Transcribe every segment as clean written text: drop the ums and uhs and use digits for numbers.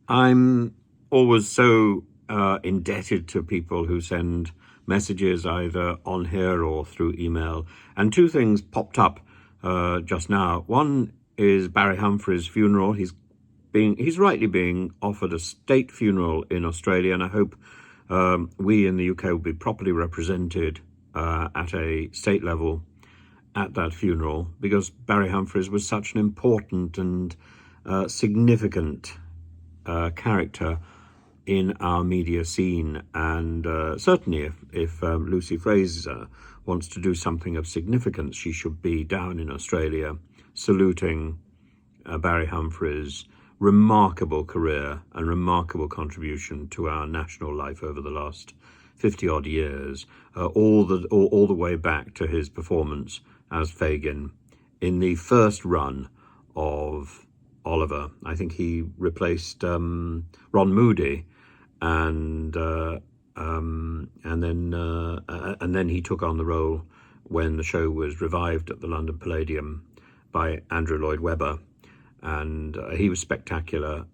I'm always so indebted to people who send messages either on here or through email. And two things popped up just now. One is Barry Humphries' funeral. He's rightly being offered a state funeral in Australia, and I hope we in the UK will be properly represented at a state level at that funeral, because Barry Humphries was such an important and significant character in our media scene. And certainly if Lucy Frazer wants to do something of significance, she should be down in Australia saluting Barry Humphries' remarkable career and remarkable contribution to our national life over the last 50 odd years, all the way back to his performance as Fagin in the first run of Oliver. I think he replaced Ron Moody, and then he took on the role when the show was revived at the London Palladium by Andrew Lloyd Webber, and he was spectacular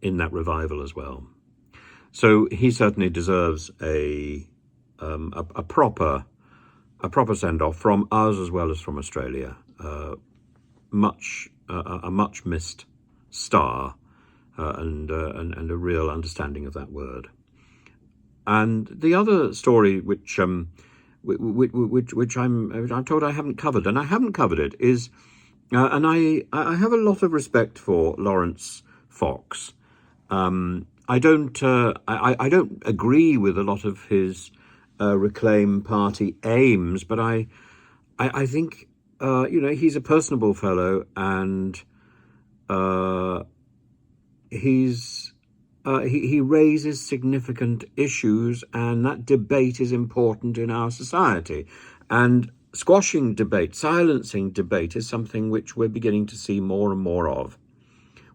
in that revival as well. So he certainly deserves a proper send-off from us as well as from Australia. A much missed star, and a real understanding of that word. And the other story, which I'm told I haven't covered, and I haven't covered it, is, and I have a lot of respect for Lawrence Fox. I don't agree with a lot of his Reclaim Party aims, but I think he's a personable fellow, and he raises significant issues, and that debate is important in our society. And squashing debate, silencing debate, is something which we're beginning to see more and more of.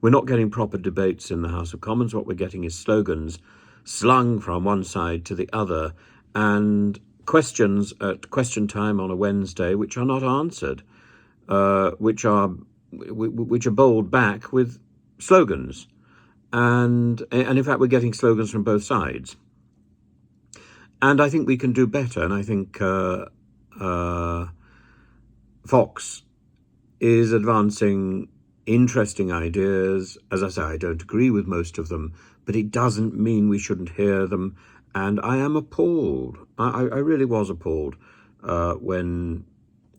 We're not getting proper debates in the House of Commons. What we're getting is slogans slung from one side to the other, and questions at question time on a Wednesday which are not answered, which are bowled back with slogans, and in fact we're getting slogans from both sides. And I think we can do better, and I think Fox is advancing interesting ideas. As I say, I don't agree with most of them, but it doesn't mean we shouldn't hear them. And I am appalled. I really was appalled when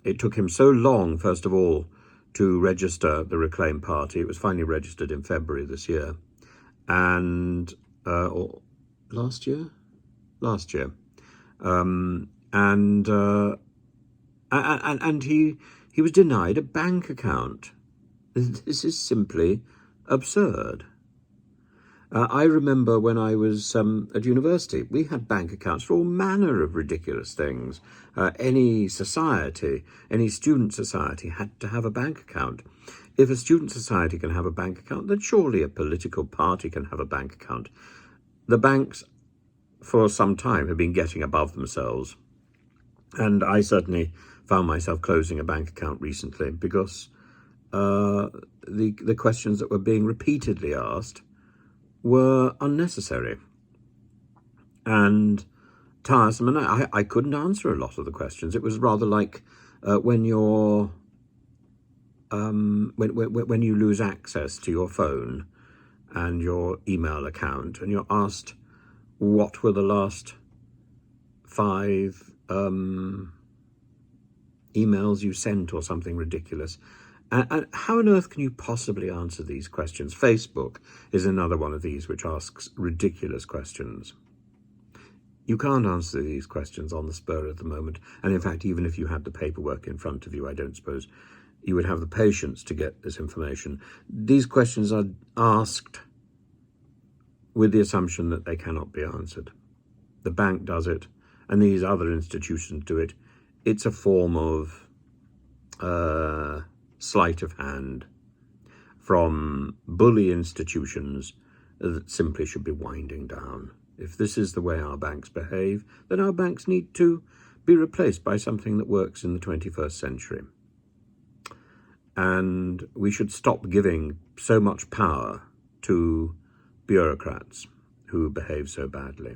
it took him so long, first of all, to register the Reclaim Party. It was finally registered in February this year, and or last year, and he was denied a bank account. This is simply absurd. I remember when I was at university, we had bank accounts for all manner of ridiculous things. Any society, any student society had to have a bank account. If a student society can have a bank account, then surely a political party can have a bank account. The banks, for some time, have been getting above themselves. And I found myself closing a bank account recently because the questions that were being repeatedly asked were unnecessary and tiresome, and I couldn't answer a lot of the questions. It was rather like when you lose access to your phone and your email account, and you're asked what were the last 5 emails you sent or something ridiculous. And how on earth can you possibly answer these questions? Facebook is another one of these which asks ridiculous questions. You can't answer these questions on the spur of the moment. And in fact, even if you had the paperwork in front of you, I don't suppose you would have the patience to get this information. These questions are asked with the assumption that they cannot be answered. The bank does it, and these other institutions do it. It's a form of sleight of hand from bully institutions that simply should be winding down. If this is the way our banks behave, then our banks need to be replaced by something that works in the 21st century. And we should stop giving so much power to bureaucrats who behave so badly.